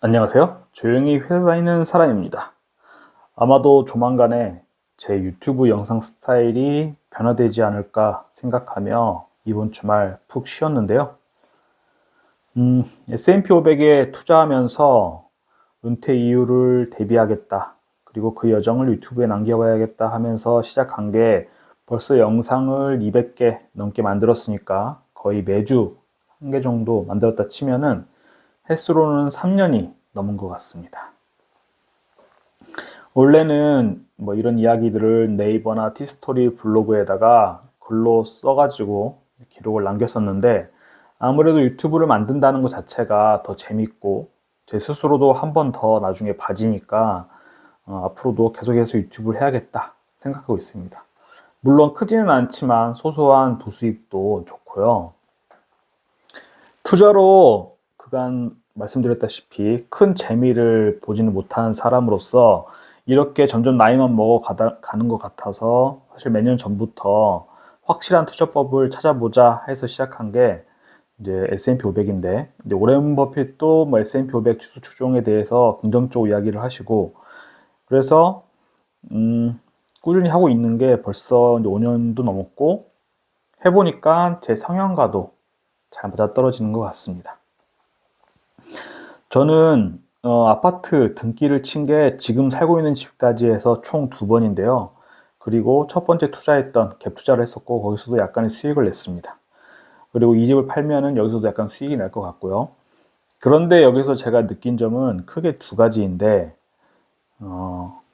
안녕하세요. 조용히 회사 다니는 사람입니다. 아마도 조만간에 제 유튜브 영상 스타일이 변화되지 않을까 생각하며 이번 주말 푹 쉬었는데요. S&P 500에 투자하면서 은퇴 이후를 대비하겠다. 그리고 그 여정을 유튜브에 남겨봐야겠다 하면서 시작한 게 벌써 영상을 200개 넘게 만들었으니까 거의 매주 한 개 정도 만들었다 치면은 횟수로는 3년이 넘은 것 같습니다. 원래는 뭐 이런 이야기들을 네이버나 티스토리 블로그에다가 글로 써가지고 기록을 남겼었는데 아무래도 유튜브를 만든다는 것 자체가 더 재밌고 제 스스로도 한 번 더 나중에 봐지니까 앞으로도 계속해서 유튜브를 해야겠다 생각하고 있습니다. 물론 크지는 않지만 소소한 부수입도 좋고요. 투자로 그간 말씀드렸다시피 큰 재미를 보지는 못한 사람으로서 이렇게 점점 나이만 가는 것 같아서 사실 몇 년 전부터 확실한 투자법을 찾아보자 해서 시작한 게 이제 S&P 500인데 이제 오렌 버핏도 뭐 S&P 500 지수 추종에 대해서 긍정적으로 이야기를 하시고 그래서 꾸준히 하고 있는 게 벌써 이제 5년도 넘었고 해보니까 제 성향과도 잘 맞아떨어지는 것 같습니다. 저는 아파트 등기를 친 게 지금 살고 있는 집까지 해서 총 2번인데요. 그리고 첫 번째 투자했던 갭 투자를 했었고 거기서도 약간의 수익을 냈습니다. 그리고 이 집을 팔면은 여기서도 약간 수익이 날 것 같고요. 그런데 여기서 제가 느낀 점은 크게 2가지인데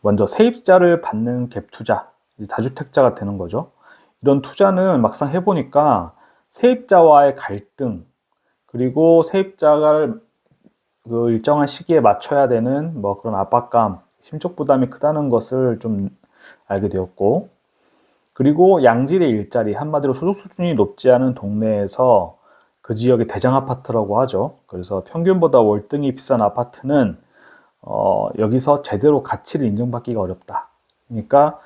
먼저 세입자를 받는 갭 투자, 다주택자가 되는 거죠. 이런 투자는 막상 해보니까 세입자와의 갈등, 그리고 세입자가 그 일정한 시기에 맞춰야 되는 뭐 그런 압박감, 심적 부담이 크다는 것을 좀 알게 되었고, 그리고 양질의 일자리, 한마디로 소득 수준이 높지 않은 동네에서 그 지역의 대장 아파트라고 하죠. 그래서 평균보다 월등히 비싼 아파트는 여기서 제대로 가치를 인정받기가 어렵다. 그러니까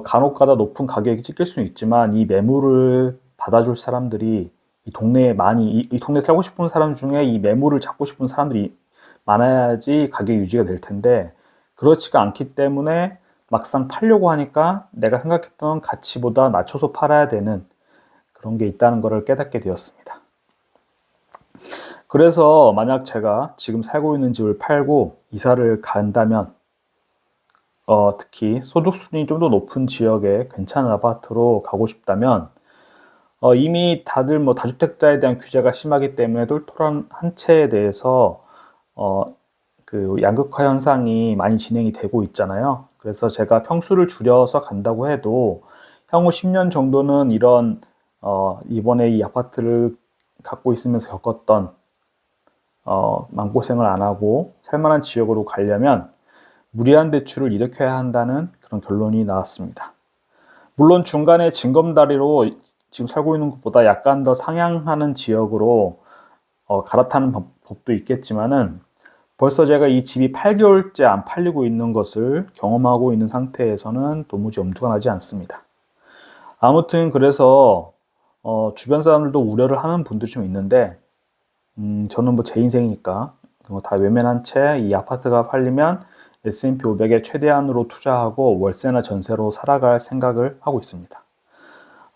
간혹가다 높은 가격이 찍힐 수는 있지만 이 매물을 받아줄 사람들이 이 동네에 이 동네 살고 싶은 사람 중에 이 매물을 잡고 싶은 사람들이 많아야지 가격 유지가 될 텐데 그렇지가 않기 때문에 막상 팔려고 하니까 내가 생각했던 가치보다 낮춰서 팔아야 되는 그런 게 있다는 것을 깨닫게 되었습니다. 그래서 만약 제가 지금 살고 있는 집을 팔고 이사를 간다면 특히 소득 수준이 좀 더 높은 지역에 괜찮은 아파트로 가고 싶다면 이미 다들 뭐 다주택자에 대한 규제가 심하기 때문에 똘똘한 한 채에 대해서 그 양극화 현상이 많이 진행이 되고 있잖아요. 그래서 제가 평수를 줄여서 간다고 해도 향후 10년 정도는 이런 이번에 이 아파트를 갖고 있으면서 겪었던 마음고생을 안 하고 살만한 지역으로 가려면 무리한 대출을 일으켜야 한다는 그런 결론이 나왔습니다. 물론 중간에 징검다리로 지금 살고 있는 곳보다 약간 더 상향하는 지역으로 갈아타는 법도 있겠지만은 벌써 제가 이 집이 8개월째 안 팔리고 있는 것을 경험하고 있는 상태에서는 도무지 엄두가 나지 않습니다. 아무튼 그래서 주변 사람들도 우려를 하는 분들이 좀 있는데 저는 뭐 제 인생이니까 다 외면한 채 이 아파트가 팔리면 S&P 500에 최대한으로 투자하고 월세나 전세로 살아갈 생각을 하고 있습니다.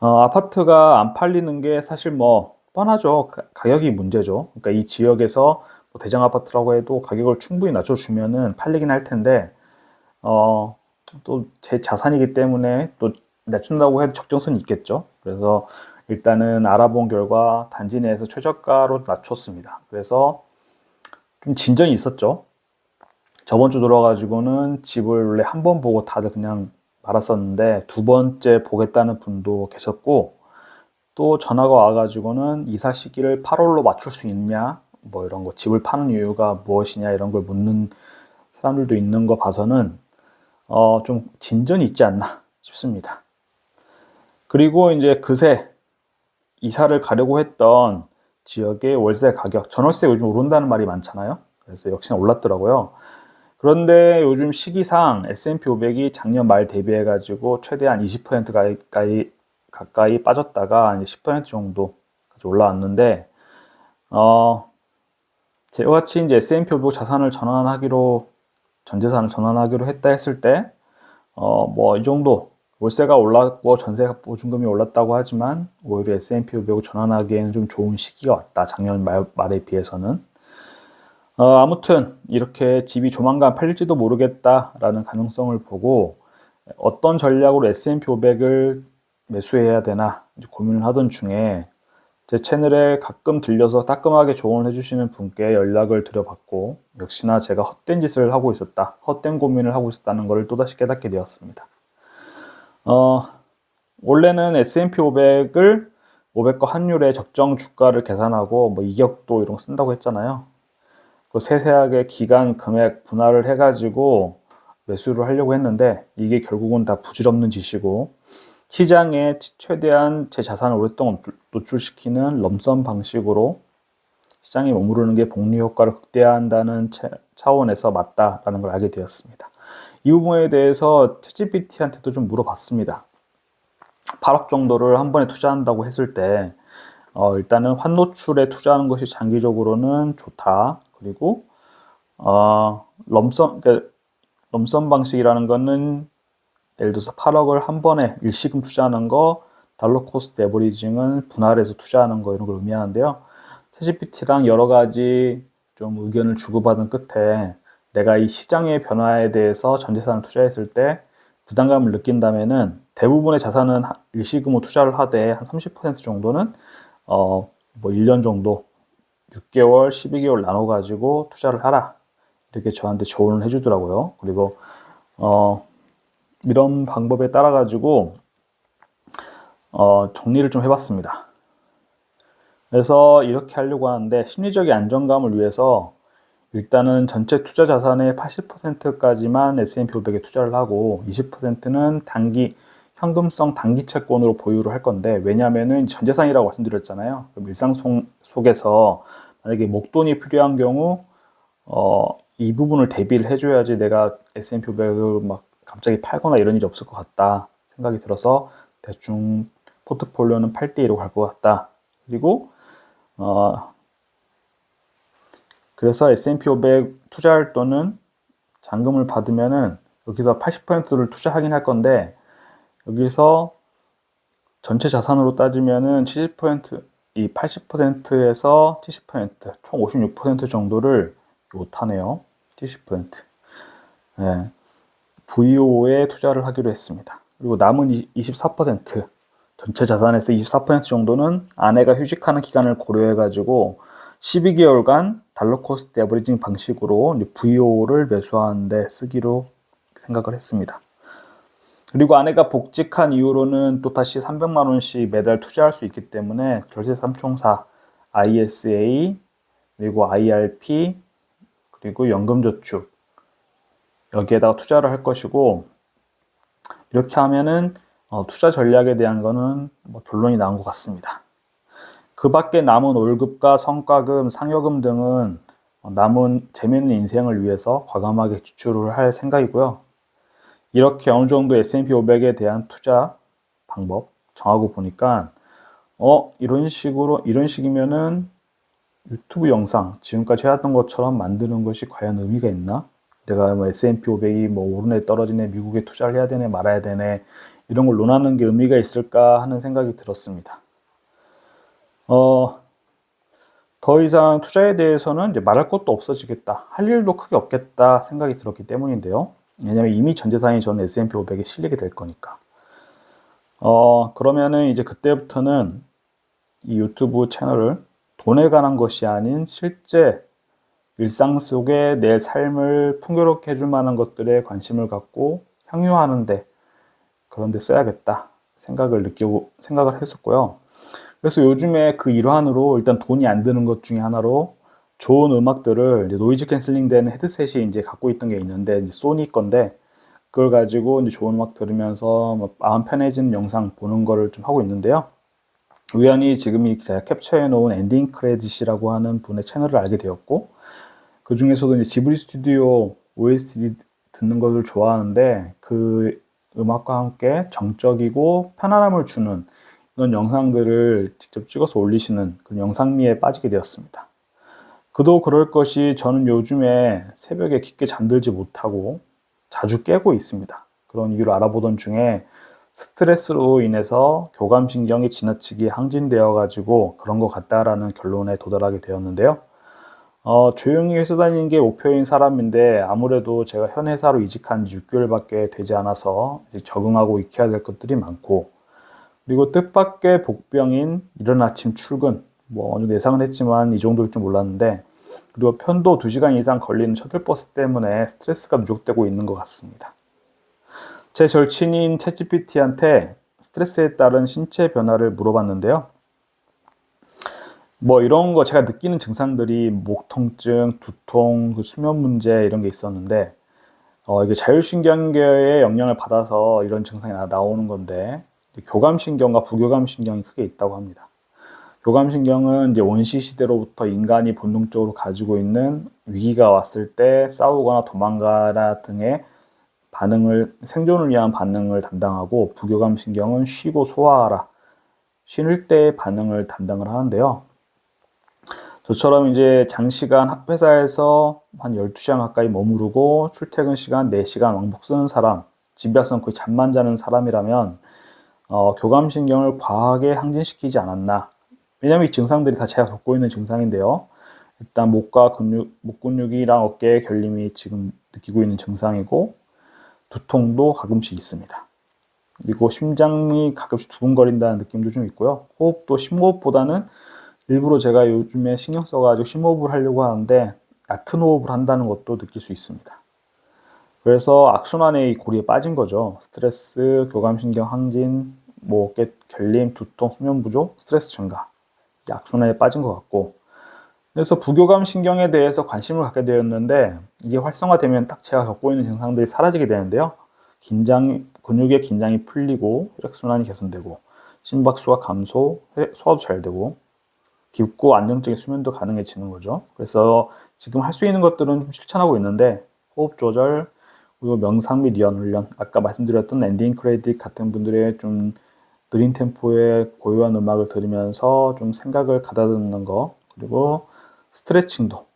아파트가 안 팔리는 게 사실 뭐 뻔하죠. 가격이 문제죠. 그러니까 이 지역에서 뭐 대장 아파트라고 해도 가격을 충분히 낮춰주면은 팔리긴 할 텐데 또 제 자산이기 때문에 또 낮춘다고 해도 적정선이 있겠죠. 그래서 일단은 알아본 결과 단지 내에서 최저가로 낮췄습니다. 그래서 좀 진전이 있었죠. 저번 주 들어가지고는 집을 원래 한 번 보고 다들 그냥 말았었는데 2번째 보겠다는 분도 계셨고 또 전화가 와가지고는 이사 시기를 8월로 맞출 수 있냐 뭐 이런 거 집을 파는 이유가 무엇이냐 이런 걸 묻는 사람들도 있는 거 봐서는 좀 진전이 있지 않나 싶습니다. 그리고 이제 그새 이사를 가려고 했던 지역의 월세 가격, 전월세 요즘 오른다는 말이 많잖아요. 그래서 역시나 올랐더라고요. 그런데 요즘 시기상 S&P 500이 작년 말 대비해가지고 최대한 20% 가까이 빠졌다가 이제 10% 정도까지 올라왔는데, 제같이 이제 S&P 500 자산을 전환하기로, 전 재산을 전환하기로 했다 했을 때, 뭐 이 정도 월세가 올랐고 전세 보증금이 올랐다고 하지만 오히려 S&P 500을 전환하기에는 좀 좋은 시기가 왔다. 작년 말에 비해서는. 아무튼 이렇게 집이 조만간 팔릴지도 모르겠다라는 가능성을 보고 어떤 전략으로 S&P 500을 매수해야 되나 고민을 하던 중에 제 채널에 가끔 들려서 따끔하게 조언을 해주시는 분께 연락을 드려봤고 역시나 제가 헛된 짓을 하고 있었다, 헛된 고민을 하고 있었다는 것을 또다시 깨닫게 되었습니다. 원래는 S&P 500을 500거 환율의 적정 주가를 계산하고 뭐 이격도 이런 거 쓴다고 했잖아요. 그 세세하게 기간 금액 분할을 해가지고 매수를 하려고 했는데 이게 결국은 다 부질없는 짓이고 시장에 최대한 제 자산을 오랫동안 노출시키는 럼섬 방식으로 시장에 머무르는 게 복리 효과를 극대화한다는 차원에서 맞다라는 걸 알게 되었습니다. 이 부분에 대해서 챗GPT한테도 좀 물어봤습니다. 8억 정도를 한 번에 투자한다고 했을 때 일단은 환노출에 투자하는 것이 장기적으로는 좋다. 그리고 럼섬 방식이라는 거는 예를 들어서 8억을 한 번에 일시금 투자하는 거, 달러 코스트 에버리징은 분할해서 투자하는 거 이런 걸 의미하는데요. 챗GPT랑 여러 가지 좀 의견을 주고받은 끝에 내가 이 시장의 변화에 대해서 전 재산을 투자했을 때 부담감을 느낀다면은 대부분의 자산은 일시금으로 투자를 하되 한 30% 정도는 뭐 1년 정도 6개월, 12개월 나눠 가지고 투자를 하라. 이렇게 저한테 조언을 해주더라고요. 그리고 이런 방법에 따라 가지고 정리를 좀 해봤습니다. 그래서 이렇게 하려고 하는데 심리적인 안정감을 위해서 일단은 전체 투자 자산의 80%까지만 S&P 500에 투자를 하고 20%는 현금성 단기 채권으로 보유를 할 건데 왜냐하면은 전재산이라고 말씀드렸잖아요. 그럼 일상 속에서 만약에 목돈이 필요한 경우 이 부분을 대비를 해줘야지 내가 S&P 500을 막 갑자기 팔거나 이런 일이 없을 것 같다 생각이 들어서 대충 포트폴리오는 8대2로 갈 것 같다. 그리고 그래서 S&P 500 투자할 또는 잔금을 받으면은 여기서 80%를 투자하긴 할 건데 여기서 전체 자산으로 따지면은 70%이 80%에서 70%총 56% 정도를 못하네요. 70%. 네. VO에 투자를 하기로 했습니다. 그리고 남은 24% 전체 자산에서 24% 정도는 아내가 휴직하는 기간을 고려해가지고 12개월간 달러 코스트 에버리징 방식으로 VO를 매수하는데 쓰기로 생각을 했습니다. 그리고 아내가 복직한 이후로는 또 다시 300만 원씩 매달 투자할 수 있기 때문에 결세 3총사 ISA 그리고 IRP 그리고 연금저축 여기에다가 투자를 할 것이고 이렇게 하면은 투자 전략에 대한 거는 뭐 결론이 나온 것 같습니다. 그 밖에 남은 월급과 성과금, 상여금 등은 남은 재미있는 인생을 위해서 과감하게 지출을 할 생각이고요. 이렇게 어느 정도 S&P 500에 대한 투자 방법 정하고 보니까 이런 식이면은 유튜브 영상 지금까지 해왔던 것처럼 만드는 것이 과연 의미가 있나? 내가 뭐 S&P 500이 뭐 오르네 떨어지네 미국에 투자를 해야 되네 말아야 되네 이런 걸 논하는 게 의미가 있을까 하는 생각이 들었습니다. 더 이상 투자에 대해서는 이제 말할 것도 없어지겠다. 할 일도 크게 없겠다 생각이 들었기 때문인데요. 왜냐면 이미 전 재산이 저는 S&P 500에 실리게 될 거니까. 그러면은 이제 그때부터는 이 유튜브 채널을 돈에 관한 것이 아닌 실제 일상 속에 내 삶을 풍요롭게 해줄 만한 것들에 관심을 갖고 향유하는데 그런 데 써야겠다 생각을 했었고요. 그래서 요즘에 그 일환으로 일단 돈이 안 드는 것 중에 하나로 좋은 음악들을 이제 노이즈 캔슬링 되는 헤드셋이 이제 갖고 있던 게 있는데 이제 소니 건데 그걸 가지고 이제 좋은 음악 들으면서 뭐 마음 편해지는 영상 보는 거를 좀 하고 있는데요. 우연히 지금 이 제가 캡처해 놓은 엔딩 크레딧이라고 하는 분의 채널을 알게 되었고 그 중에서도 이제 지브리 스튜디오 OST 듣는 것을 좋아하는데 그 음악과 함께 정적이고 편안함을 주는 이런 영상들을 직접 찍어서 올리시는 그 영상미에 빠지게 되었습니다. 그도 그럴 것이 저는 요즘에 새벽에 깊게 잠들지 못하고 자주 깨고 있습니다. 그런 이유를 알아보던 중에 스트레스로 인해서 교감신경이 지나치게 항진되어 가지고 그런 것 같다라는 결론에 도달하게 되었는데요. 조용히 회사 다니는 게 목표인 사람인데 아무래도 제가 현 회사로 이직한 지 6개월밖에 되지 않아서 이제 적응하고 익혀야 될 것들이 많고, 그리고 뜻밖의 복병인 이른 아침 출근, 뭐 어느 정도 예상은 했지만 이 정도일 줄 몰랐는데, 그리고 편도 2시간 이상 걸리는 셔틀버스 때문에 스트레스가 누적되고 있는 것 같습니다. 제 절친인 챗GPT한테 스트레스에 따른 신체 변화를 물어봤는데요. 뭐 이런 거 제가 느끼는 증상들이 목 통증, 두통, 수면 문제 이런 게 있었는데, 이게 자율신경계의 영향을 받아서 이런 증상이 나오는 건데, 교감신경과 부교감신경이 크게 있다고 합니다. 교감신경은 이제 원시 시대로부터 인간이 본능적으로 가지고 있는 위기가 왔을 때 싸우거나 도망가라 등의 생존을 위한 반응을 담당하고, 부교감신경은 쉬고 소화하라, 쉴 때의 반응을 담당을 하는데요. 저처럼 이제 장시간 회사에서 한 12시간 가까이 머무르고 출퇴근 시간 4시간 왕복 쓰는 사람, 집에 와서는 거의 잠만 자는 사람이라면 교감신경을 과하게 항진시키지 않았나. 왜냐면 이 증상들이 다 제가 겪고 있는 증상인데요. 일단 목 근육이랑 어깨의 결림이 지금 느끼고 있는 증상이고, 두통도 가끔씩 있습니다. 그리고 심장이 가끔씩 두근거린다는 느낌도 좀 있고요. 호흡도 심호흡보다는 일부러 제가 요즘에 신경 써가지고 심호흡을 하려고 하는데 얕은 호흡을 한다는 것도 느낄 수 있습니다. 그래서 악순환의 고리에 빠진 거죠. 스트레스, 교감신경 항진, 뭐 어깨 결림, 두통, 수면 부족, 스트레스 증가. 악순환에 빠진 것 같고, 그래서 부교감신경에 대해서 관심을 갖게 되었는데, 이게 활성화되면 딱 제가 겪고 있는 증상들이 사라지게 되는데요. 근육의 긴장이 풀리고 혈액순환이 개선되고 심박수가 감소, 소화도 잘 되고 깊고 안정적인 수면도 가능해지는 거죠. 그래서 지금 할 수 있는 것들은 좀 실천하고 있는데, 호흡 조절, 그리고 명상 및 리연 훈련, 아까 말씀드렸던 앤디 크레딕 같은 분들의 좀 느린 템포의 고요한 음악을 들으면서 좀 생각을 가다듬는 거, 그리고 스트레칭도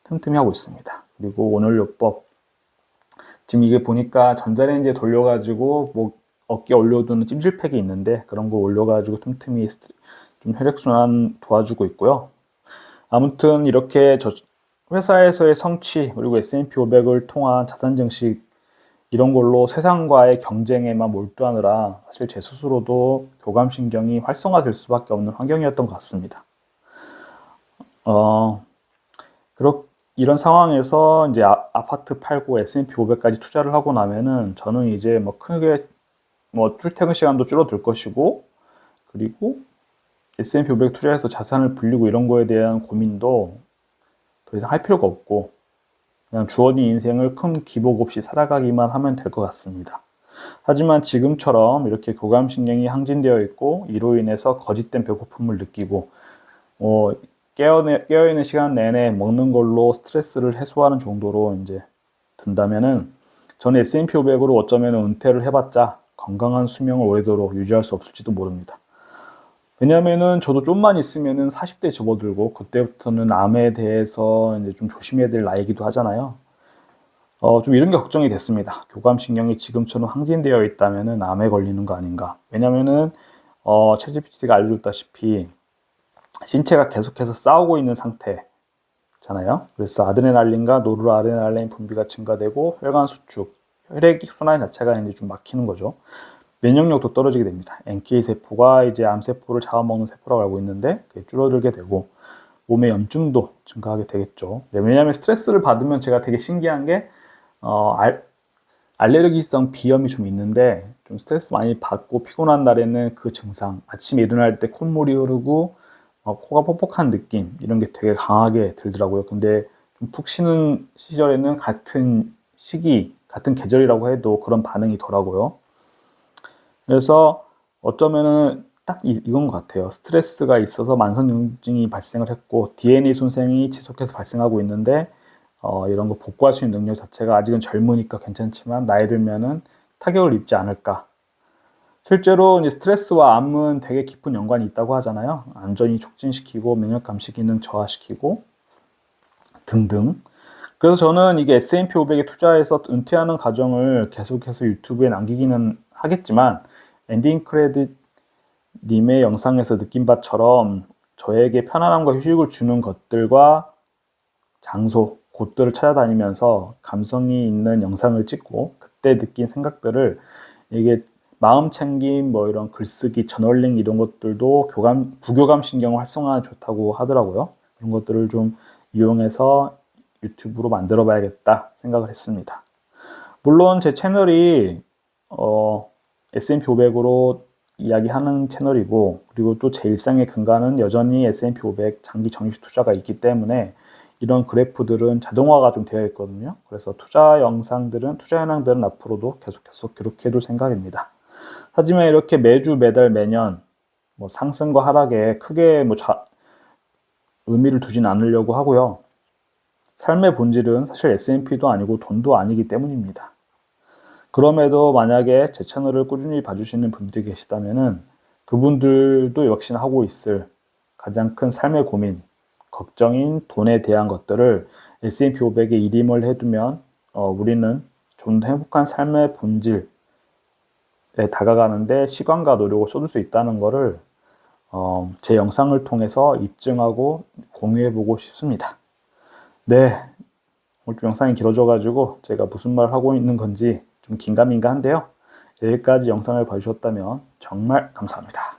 틈틈이 하고 있습니다. 그리고 온열요법, 지금 이게 보니까 전자레인지에 돌려가지고 뭐 어깨 올려두는 찜질팩이 있는데 그런 거 올려가지고 틈틈이 좀 혈액순환 도와주고 있고요. 아무튼 이렇게 회사에서의 성취, 그리고 S&P 500을 통한 자산 증식, 이런 걸로 세상과의 경쟁에만 몰두하느라 사실 제 스스로도 교감신경이 활성화될 수밖에 없는 환경이었던 것 같습니다. 어, 이런 상황에서 이제 아파트 팔고 S&P 500까지 투자를 하고 나면은 저는 이제 뭐 크게 뭐 출퇴근 시간도 줄어들 것이고, 그리고 S&P 500 투자해서 자산을 불리고 이런 거에 대한 고민도 더 이상 할 필요가 없고, 그냥 주어진 인생을 큰 기복 없이 살아가기만 하면 될 것 같습니다. 하지만 지금처럼 이렇게 교감신경이 항진되어 있고 이로 인해서 거짓된 배고픔을 느끼고 깨어있는 시간 내내 먹는 걸로 스트레스를 해소하는 정도로 이제 든다면은, 저는 S&P 500으로 어쩌면 은퇴를 해봤자 건강한 수명을 오래도록 유지할 수 없을지도 모릅니다. 왜냐면은 저도 좀만 있으면은 40대 접어들고 그때부터는 암에 대해서 이제 좀 조심해야 될 나이기도 하잖아요. 좀 이런 게 걱정이 됐습니다. 교감신경이 지금처럼 항진되어 있다면은 암에 걸리는 거 아닌가. 왜냐면은 챗GPT가 알려줬다시피 신체가 계속해서 싸우고 있는 상태잖아요. 그래서 아드레날린과 노르아드레날린 분비가 증가되고 혈관 수축, 혈액 순환 자체가 이제 좀 막히는 거죠. 면역력도 떨어지게 됩니다. NK 세포가 이제 암 세포를 잡아먹는 세포라고 알고 있는데 그게 줄어들게 되고 몸의 염증도 증가하게 되겠죠. 왜냐하면 스트레스를 받으면 제가 되게 신기한 게 알레르기성 비염이 좀 있는데, 좀 스트레스 많이 받고 피곤한 날에는 그 증상, 아침에 일어날 때 콧물이 흐르고 코가 뻑뻑한 느낌, 이런 게 되게 강하게 들더라고요. 근데 좀 푹 쉬는 시절에는 같은 시기, 같은 계절이라고 해도 그런 반응이 더라고요. 그래서 어쩌면은 딱 이건 것 같아요. 스트레스가 있어서 만성염증이 발생을 했고 DNA 손상이 지속해서 발생하고 있는데, 이런 거 복구할 수 있는 능력 자체가 아직은 젊으니까 괜찮지만 나이 들면은 타격을 입지 않을까. 실제로 이제 스트레스와 암은 되게 깊은 연관이 있다고 하잖아요. 안전이 촉진시키고 면역 감시 기능 저하시키고, 등등. 그래서 저는 이게 S&P 500에 투자해서 은퇴하는 과정을 계속해서 유튜브에 남기기는 하겠지만, 앤디 크레딧 님의 영상에서 느낀 바처럼 저에게 편안함과 휴식을 주는 것들과 장소, 곳들을 찾아다니면서 감성이 있는 영상을 찍고 그때 느낀 생각들을, 이게 마음 챙김, 뭐 이런 글쓰기, 저널링 이런 것들도 부교감 신경을 활성화하는 좋다고 하더라고요. 그런 것들을 좀 이용해서 유튜브로 만들어 봐야겠다 생각을 했습니다. 물론 제 채널이 S&P 500으로 이야기하는 채널이고, 그리고 또 제 일상의 근간은 여전히 S&P 500 장기 정식 투자가 있기 때문에 이런 그래프들은 자동화가 좀 되어 있거든요. 그래서 투자 현황들은 앞으로도 계속해서 기록해 둘 생각입니다. 하지만 이렇게 매주, 매달, 매년 뭐 상승과 하락에 크게 의미를 두진 않으려고 하고요. 삶의 본질은 사실 S&P도 아니고 돈도 아니기 때문입니다. 그럼에도 만약에 제 채널을 꾸준히 봐주시는 분들이 계시다면은 그분들도 역시나 하고 있을 가장 큰 삶의 고민, 걱정인 돈에 대한 것들을 S&P 500에 이름을 해두면 우리는 좀 더 행복한 삶의 본질에 다가가는데 시간과 노력을 쏟을 수 있다는 것을 제 영상을 통해서 입증하고 공유해보고 싶습니다. 네, 오늘 좀 영상이 길어져가지고 제가 무슨 말을 하고 있는 건지 좀 긴가민가한데요. 여기까지 영상을 봐주셨다면 정말 감사합니다.